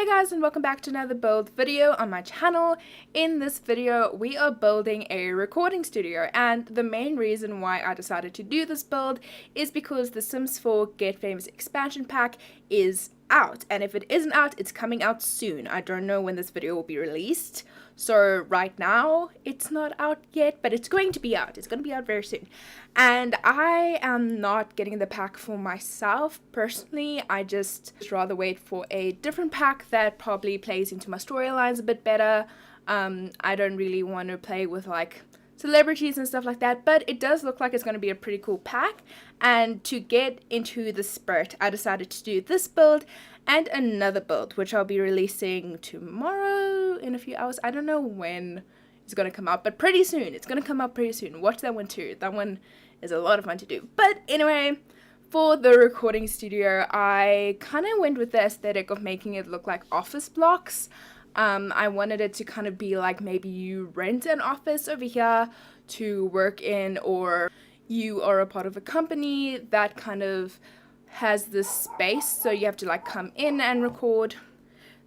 Hey guys, and welcome back to another build video on my channel. In this video we are building a recording studio, and the main reason why I decided to do this build is because the Sims 4 Get Famous expansion pack is out, and if it isn't out, it's coming out soon. I don't know when this video will be released, so right now it's not out yet, but it's going to be out. It's going to be out very soon, and I am not getting the pack for myself personally. I just rather wait for a different pack that probably plays into my storylines a bit better. I don't really want to play with like celebrities and stuff like that, but it does look like it's going to be a pretty cool pack. And to get into the spirit, I decided to do this build and another build, which I'll be releasing tomorrow in a few hours. I don't know when it's going to come out, but pretty soon. It's going to come out pretty soon. Watch that one too. That one is a lot of fun to do. But anyway, for the recording studio, I kind of went with the aesthetic of making it look like office blocks. I wanted it to kind of be like maybe you rent an office over here to work in, or you are a part of a company that kind of has this space, so you have to like come in and record.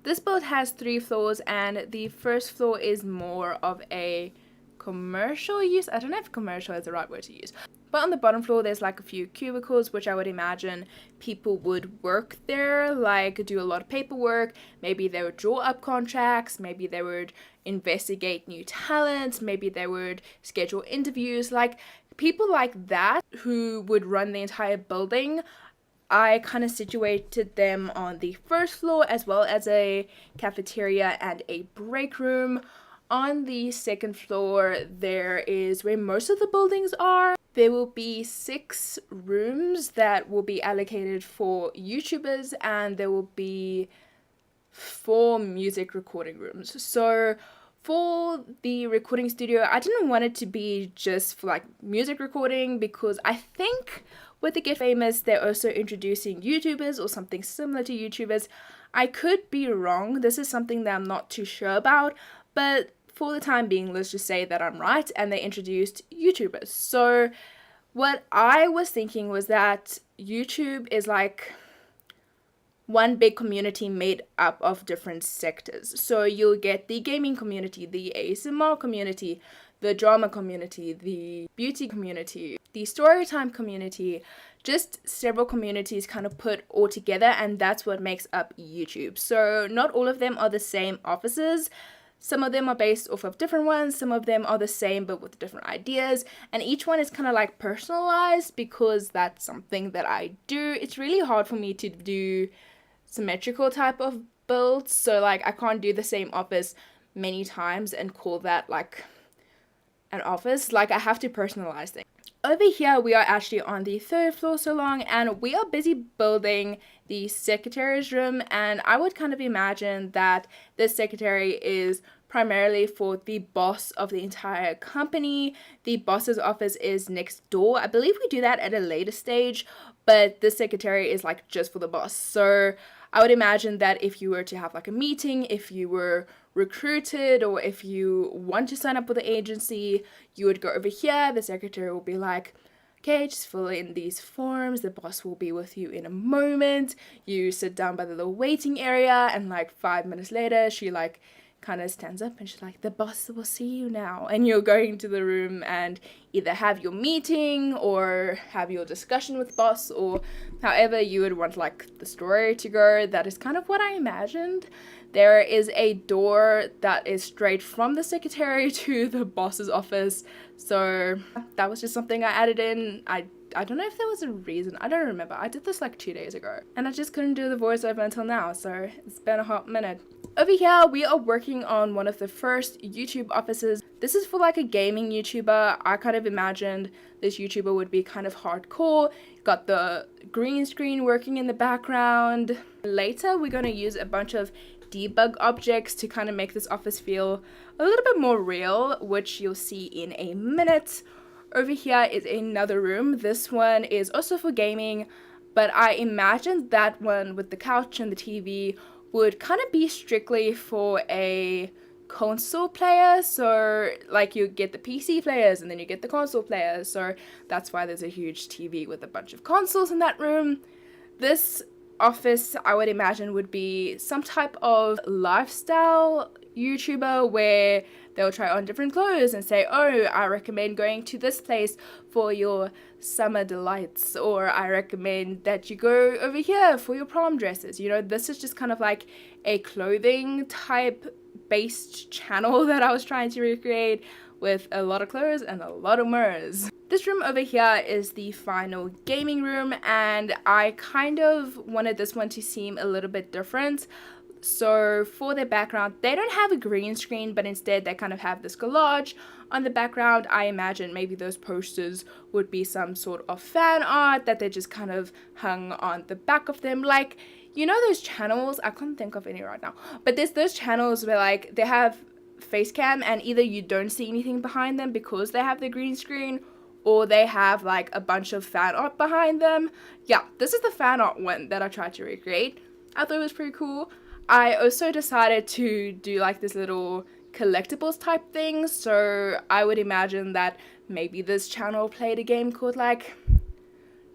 This build has 3 floors, and the first floor is more of a commercial use. I don't know if commercial is the right word to use. But on the bottom floor, there's like a few cubicles, which I would imagine people would work there, like do a lot of paperwork. Maybe they would draw up contracts. Maybe they would investigate new talent. Maybe they would schedule interviews. Like people like that who would run the entire building. I kind of situated them on the first floor, as well as a cafeteria and a break room. On the second floor, there is where most of the buildings are. There will be 6 rooms that will be allocated for YouTubers, and there will be 4 music recording rooms. So for the recording studio, I didn't want it to be just for like music recording, because I think with the Get Famous, they're also introducing YouTubers or something similar to YouTubers. I could be wrong. This is something that I'm not too sure about, but for the time being, let's just say that I'm right, and they introduced YouTubers. So what I was thinking was that YouTube is like one big community made up of different sectors. So you'll get the gaming community, the ASMR community, the drama community, the beauty community, the storytime community, just several communities kind of put all together, and that's what makes up YouTube. So not all of them are the same offices. Some of them are based off of different ones, some of them are the same but with different ideas, and each one is kind of like personalized, because that's something that I do. It's really hard for me to do symmetrical type of builds, so like I can't do the same office many times and call that like an office. Like I have to personalize things. Over here we are actually on the 3rd floor salon, and we are busy building the secretary's room, and I would kind of imagine that this secretary is primarily for the boss of the entire company. The boss's office is next door. I believe we do that at a later stage, but this secretary is like just for the boss. So I would imagine that if you were to have like a meeting, if you were recruited, or if you want to sign up with the agency, you would go over here. The secretary will be like, okay, just fill in these forms. The boss will be with you in a moment. You sit down by the little waiting area, and like 5 minutes later, she like kind of stands up and she's like, the boss will see you now. And you're going to the room and either have your meeting or have your discussion with boss, or however you would want like the story to go. That is kind of what I imagined. There is a door that is straight from the secretary to the boss's office. So that was just something I added in. I don't know if there was a reason. I don't remember. I did this like 2 days ago, and I just couldn't do the voiceover until now, so it's been a hot minute. Over here, we are working on one of the first YouTube offices. This is for like a gaming YouTuber. I kind of imagined this YouTuber would be kind of hardcore. Got the green screen working in the background. Later, we're going to use a bunch of debug objects to kind of make this office feel a little bit more real, which you'll see in a minute. Over here is another room. This one is also for gaming, but I imagined that one with the couch and the TV would kind of be strictly for a console player. So like you get the PC players and then you get the console players. So that's why there's a huge TV with a bunch of consoles in that room. This office, I would imagine, would be some type of lifestyle YouTuber where they'll try on different clothes and say, oh, I recommend going to this place for your summer delights, or I recommend that you go over here for your prom dresses. You know, this is just kind of like a clothing type based channel that I was trying to recreate, with a lot of clothes and a lot of mirrors. This room over here is the final gaming room, and I kind of wanted this one to seem a little bit different. So for their background, they don't have a green screen, but instead they kind of have this collage on the background. I imagine maybe those posters would be some sort of fan art that they just kind of hung on the back of them. Like, you know those channels, I can't think of any right now, but there's those channels where like they have face cam and either you don't see anything behind them because they have the green screen, or they have like a bunch of fan art behind them. Yeah, this is the fan art one that I tried to recreate. I thought it was pretty cool. I also decided to do like this little collectibles type thing, so I would imagine that maybe this channel played a game called like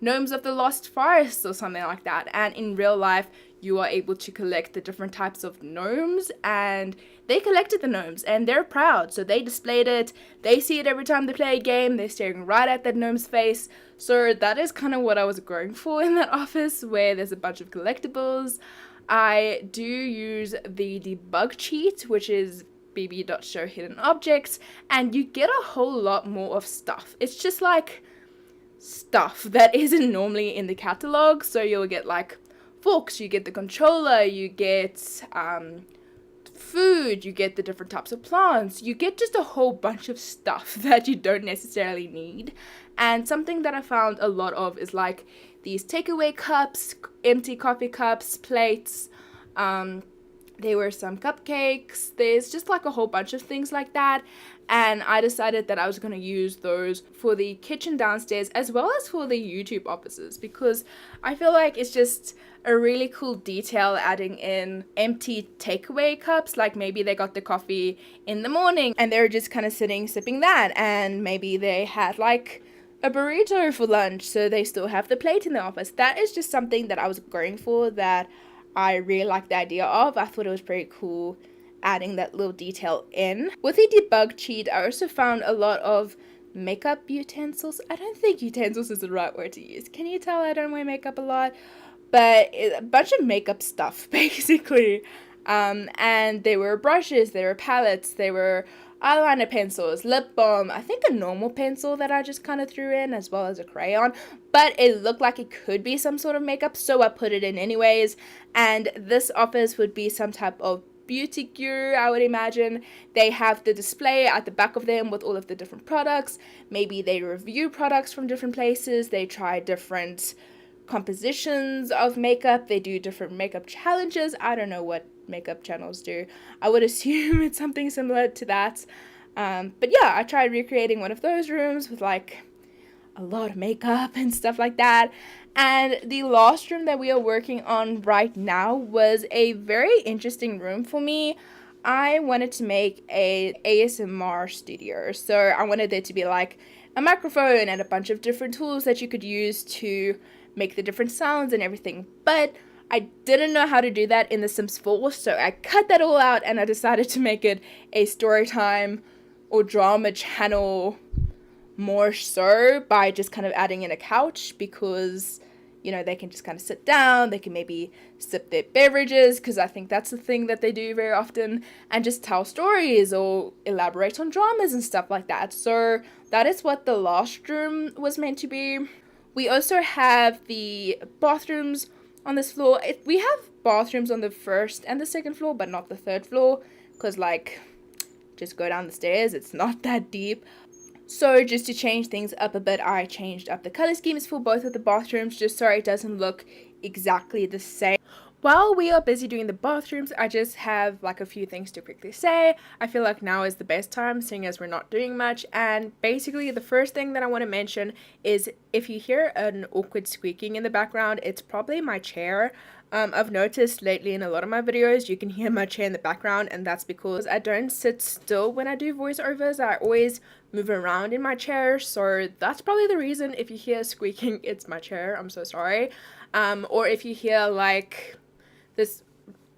Gnomes of the Lost Forest or something like that, and in real life you are able to collect the different types of gnomes, and they collected the gnomes and they're proud, so they displayed it. They see it every time they play a game, they're staring right at that gnome's face. So that is kind of what I was going for in that office, where there's a bunch of collectibles. I do use the debug cheat, which is bb.show hidden objects, and you get a whole lot more of stuff. It's just like stuff that isn't normally in the catalog. So you'll get like forks, you get the controller, you get food, you get the different types of plants, you get just a whole bunch of stuff that you don't necessarily need. And something that I found a lot of is like these takeaway cups, empty coffee cups, plates, there were some cupcakes, there's just like a whole bunch of things like that. And I decided that I was going to use those for the kitchen downstairs as well as for the YouTube offices, because I feel like it's just a really cool detail adding in empty takeaway cups. Like maybe they got the coffee in the morning and they're just kind of sitting sipping that, and maybe they had like a burrito for lunch, so they still have the plate in the office. That is just something that I was going for, that I really like the idea of. I thought it was pretty cool adding that little detail in. With the debug cheat, I also found a lot of makeup utensils. I don't think utensils is the right word to use. Can you tell I don't wear makeup a lot? But a bunch of makeup stuff, basically. And there were brushes, there were palettes, there were eyeliner pencils, lip balm, I think a normal pencil that I just kind of threw in, as well as a crayon, but it looked like it could be some sort of makeup, so I put it in anyways. And this office would be some type of beauty guru, I would imagine. They have the display at the back of them with all of the different products. Maybe they review products from different places, they try different compositions of makeup, they do different makeup challenges. I don't know what makeup channels do. I would assume it's something similar to that. But yeah, I tried recreating one of those rooms with like a lot of makeup and stuff like that. And the last room that we are working on right now was a very interesting room for me. I wanted to make a ASMR studio, so I wanted there to be like a microphone and a bunch of different tools that you could use to make the different sounds and everything, but I didn't know how to do that in The Sims 4, so I cut that all out and I decided to make it a story time or drama channel more so by just kind of adding in a couch, because you know, they can just kind of sit down, they can maybe sip their beverages, because I think that's the thing that they do very often, and just tell stories or elaborate on dramas and stuff like that. So that is what the last room was meant to be. We also have the bathrooms on this floor. We have bathrooms on the first and the second floor, but not the third floor, because like, just go down the stairs, it's not that deep. So just to change things up a bit, I changed up the color schemes for both of the bathrooms just so it doesn't look exactly the same. While we are busy doing the bathrooms, I just have like a few things to quickly say. I feel like now is the best time, seeing as we're not doing much. And basically the first thing that I want to mention is if you hear an awkward squeaking in the background, it's probably my chair. I've noticed lately in a lot of my videos you can hear my chair in the background, and that's because I don't sit still when I do voiceovers. I always move around in my chair, so that's probably the reason if you hear squeaking, it's my chair. I'm so sorry. or if you hear like this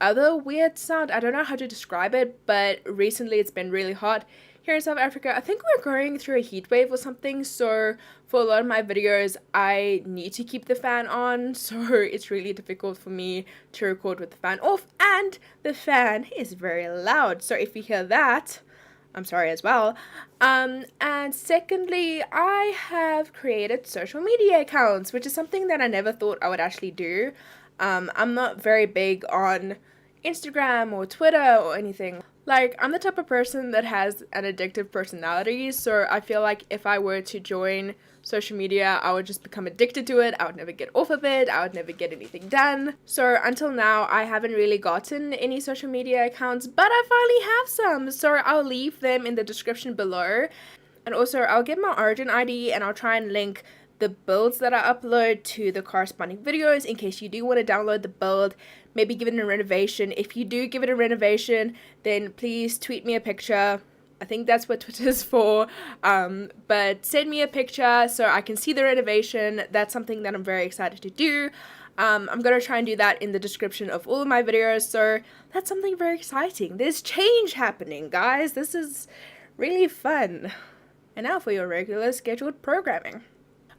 other weird sound. I don't know how to describe it, but recently it's been really hot here in South Africa. I think we're going through a heat wave or something, so for a lot of my videos I need to keep the fan on, so it's really difficult for me to record with the fan off, and the fan is very loud, so if you hear that, I'm sorry as well. And secondly, I have created social media accounts, which is something that I never thought I would actually do. I'm not very big on Instagram or Twitter or anything. Like, I'm the type of person that has an addictive personality, so I feel like if I were to join social media, I would just become addicted to it. I would never get off of it. I would never get anything done. So until now, I haven't really gotten any social media accounts, but I finally have some, so I'll leave them in the description below. And also, I'll get my Origin ID and I'll try and link the builds that I upload to the corresponding videos in case you do want to download the build, maybe give it a renovation. If you do give it a renovation, then please tweet me a picture. I think that's what Twitter's for, but send me a picture so I can see the renovation. That's something that I'm very excited to do. I'm going to try and do that in the description of all of my videos, so that's something very exciting. There's change happening, guys. This is really fun. And now for your regular scheduled programming.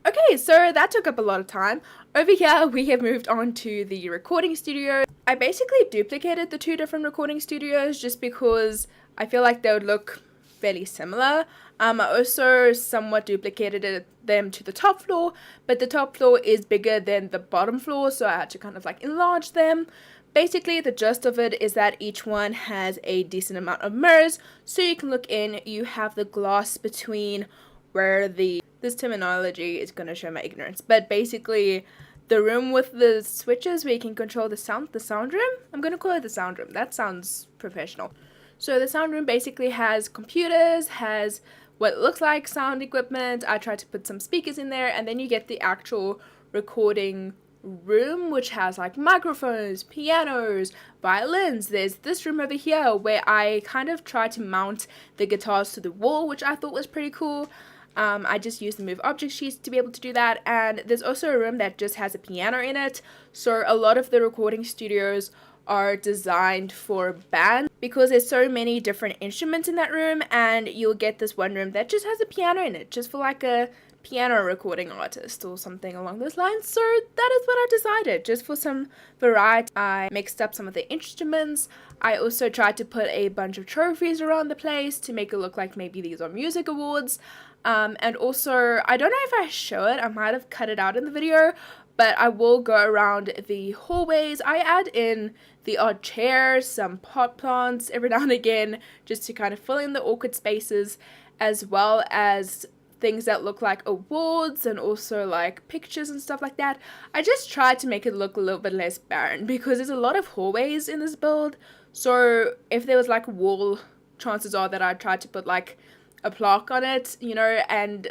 Okay, so that took up a lot of time. Over here, we have moved on to the recording studio. I basically duplicated the two different recording studios just because I feel like they would look fairly similar. I also somewhat duplicated them to the top floor, but the top floor is bigger than the bottom floor, so I had to kind of like enlarge them. Basically, the gist of it is that each one has a decent amount of mirrors, so you can look in. You have the glass between where this terminology is going to show my ignorance, but basically the room with the switches where you can control the sound room. I'm going to call it the sound room. That sounds professional. So the sound room basically has computers, has what looks like sound equipment. I tried to put some speakers in there, and then you get the actual recording room, which has like microphones, pianos, violins. There's this room over here where I kind of tried to mount the guitars to the wall, which I thought was pretty cool. I just used the move object sheets to be able to do that, and there's also a room that just has a piano in it, so a lot of the recording studios are designed for bands because there's so many different instruments in that room, and you'll get this one room that just has a piano in it, just for like a piano recording artist or something along those lines. So that is what I decided, just for some variety. I mixed up some of the instruments. I also tried to put a bunch of trophies around the place to make it look like maybe these are music awards. And also, I don't know if I show it, I might have cut it out in the video, but I will go around the hallways. I add in the odd chairs, some pot plants every now and again, just to kind of fill in the awkward spaces, as well as things that look like awards and also like pictures and stuff like that. I just tried to make it look a little bit less barren because there's a lot of hallways in this build, so if there was like a wall, chances are that I tried to put like a plaque on it, you know, and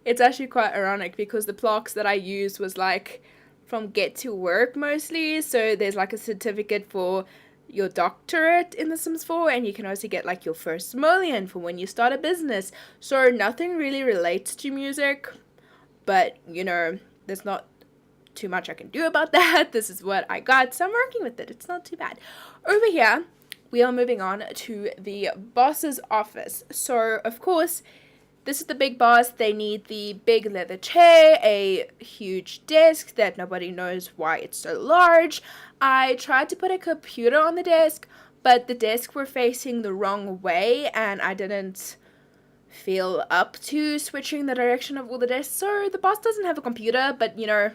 it's actually quite ironic because the plaques that I used was like from Get to Work mostly, so there's like a certificate for your doctorate in The Sims 4, and you can also get like your first simoleon for when you start a business. So nothing really relates to music, but you know, there's not too much I can do about that. This is what I got, so I'm working with it. It's not too bad. Over here we are moving on to the boss's office. So of course, this is the big boss. They need the big leather chair, a huge desk that nobody knows why it's so large. I tried to put a computer on the desk, but the desks were facing the wrong way, and I didn't feel up to switching the direction of all the desks. So the boss doesn't have a computer, but you know,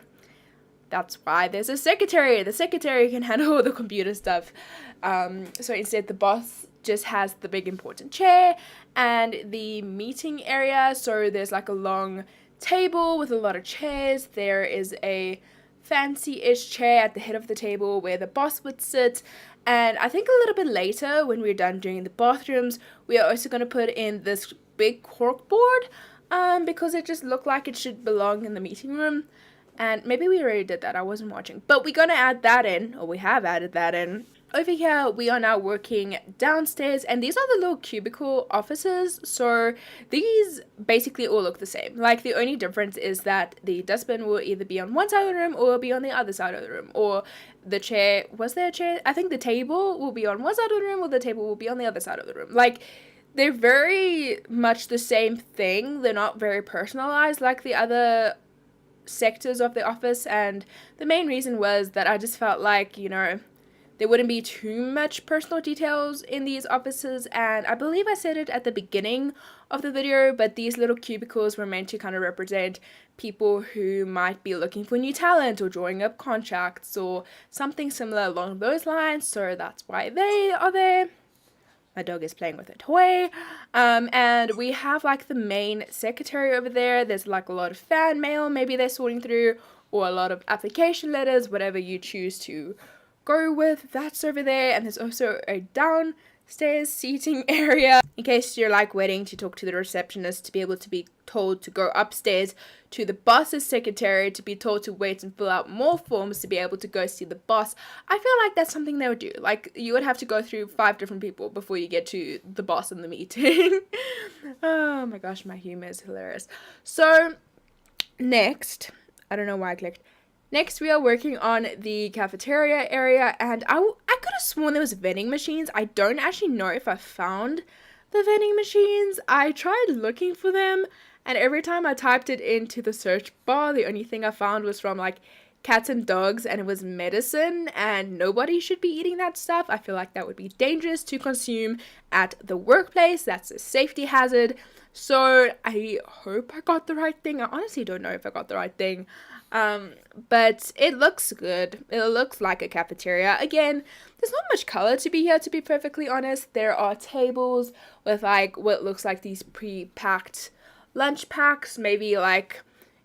that's why there's a secretary. The secretary can handle all the computer stuff. So instead, the boss just has the big important chair and the meeting area. So there's like a long table with a lot of chairs. There is a fancy-ish chair at the head of the table where the boss would sit. And I think a little bit later, when we're done doing the bathrooms, we are also going to put in this big corkboard because it just looked like it should belong in the meeting room. And maybe we already did that, I wasn't watching. But we're going to add that in, or we have added that in. Over here, we are now working downstairs, and these are the little cubicle offices. So these basically all look the same. Like, the only difference is that the dustbin will either be on one side of the room or be on the other side of the room. Or the chair, was there a chair? I think the table will be on one side of the room or the table will be on the other side of the room. Like, they're very much the same thing. They're not very personalized like the other sectors of the office, and the main reason was that I just felt like, you know, there wouldn't be too much personal details in these offices, and I believe I said it at the beginning of the video, but these little cubicles were meant to kind of represent people who might be looking for new talent or drawing up contracts or something similar along those lines, so that's why they are there. My dog is playing with a toy. And we have like the main secretary over there. There's like a lot of fan mail maybe they're sorting through, or a lot of application letters, whatever you choose to go with, that's over there. And there's also a downstairs seating area in case you're like waiting to talk to the receptionist, to be able to be told to go upstairs to the boss's secretary, to be told to wait and fill out more forms to be able to go see the boss. I feel like that's something they would do. Like, you would have to go through 5 different people before you get to the boss in the meeting. Oh my gosh, my humor is hilarious. So next, I don't know why I clicked. Next, we are working on the cafeteria area, and I could have sworn there was vending machines. I don't actually know if I found the vending machines. I tried looking for them, and every time I typed it into the search bar, the only thing I found was from like cats and dogs, and it was medicine, and nobody should be eating that stuff. I feel like that would be dangerous to consume at the workplace. That's a safety hazard. So I hope I got the right thing. I honestly don't know if I got the right thing. But it looks good. It looks like a cafeteria. Again, there's not much color to be here, to be perfectly honest. There are tables with like what looks like these pre-packed lunch packs. Maybe like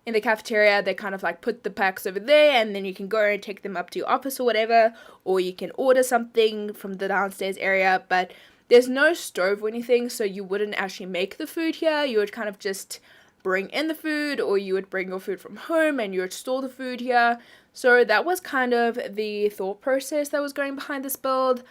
in the cafeteria, they kind of like put the packs over there, and then you can go and take them up to your office or whatever, or you can order something from the downstairs area. But there's no stove or anything, so you wouldn't actually make the food here. You would kind of just bring in the food, or you would bring your food from home and you would store the food here. So that was kind of the thought process that was going behind this build.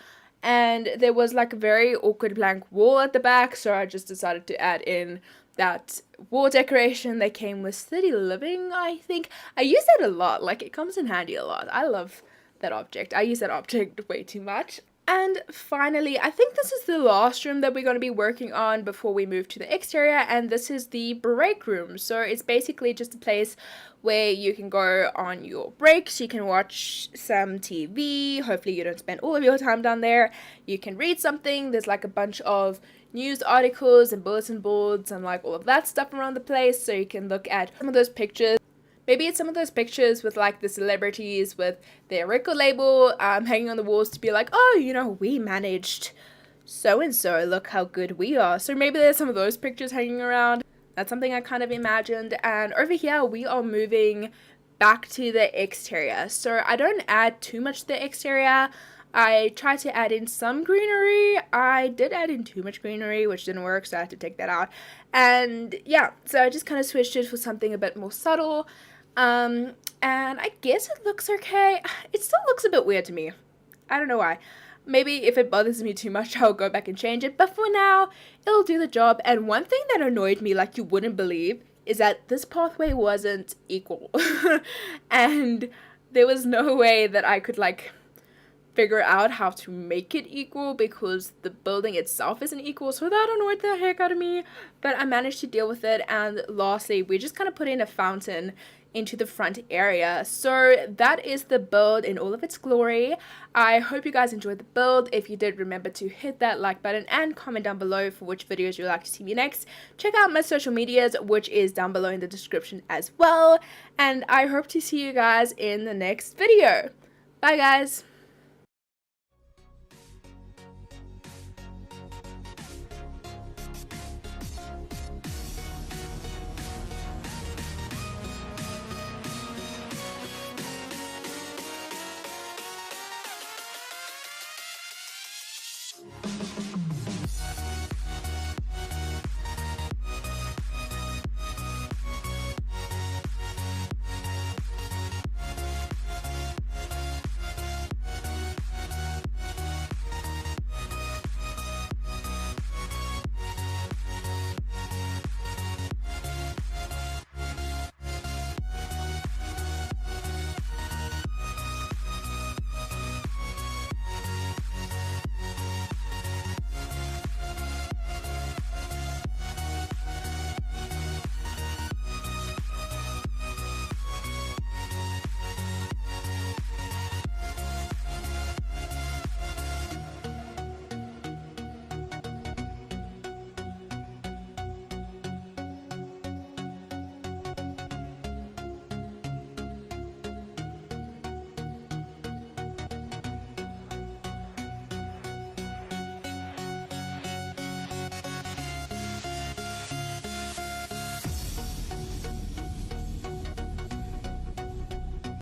And there was like a very awkward blank wall at the back, so I just decided to add in that wall decoration that came with City Living, I think. I use that a lot. Like, it comes in handy a lot. I love that object. I use that object way too much. And finally, I think this is the last room that we're going to be working on before we move to the exterior, and this is the break room. So it's basically just a place where you can go on your breaks, you can watch some TV, hopefully you don't spend all of your time down there, you can read something, there's like a bunch of news articles and bulletin boards and like all of that stuff around the place, so you can look at some of those pictures. Maybe it's some of those pictures with like the celebrities with their record label hanging on the walls to be like, oh, you know, we managed so-and-so, look how good we are. So maybe there's some of those pictures hanging around. That's something I kind of imagined. And over here, we are moving back to the exterior. So I don't add too much to the exterior. I tried to add in some greenery. I did add in too much greenery, which didn't work, so I had to take that out. And yeah, so I just kind of switched it for something a bit more subtle. And I guess it looks okay. It still looks a bit weird to me. I don't know why. Maybe if it bothers me too much, I'll go back and change it. But for now, it'll do the job. And one thing that annoyed me, like you wouldn't believe, is that this pathway wasn't equal. And there was no way that I could, like, figure out how to make it equal because the building itself isn't equal, so that annoyed the heck out of me, but I managed to deal with it. And lastly, we just kind of put in a fountain into the front area. So that is the build in all of its glory. I hope you guys enjoyed the build. If you did, remember to hit that like button and comment down below for which videos you'd like to see me next. Check out my social medias, which is down below in the description as well, and I hope to see you guys in the next video. Bye guys.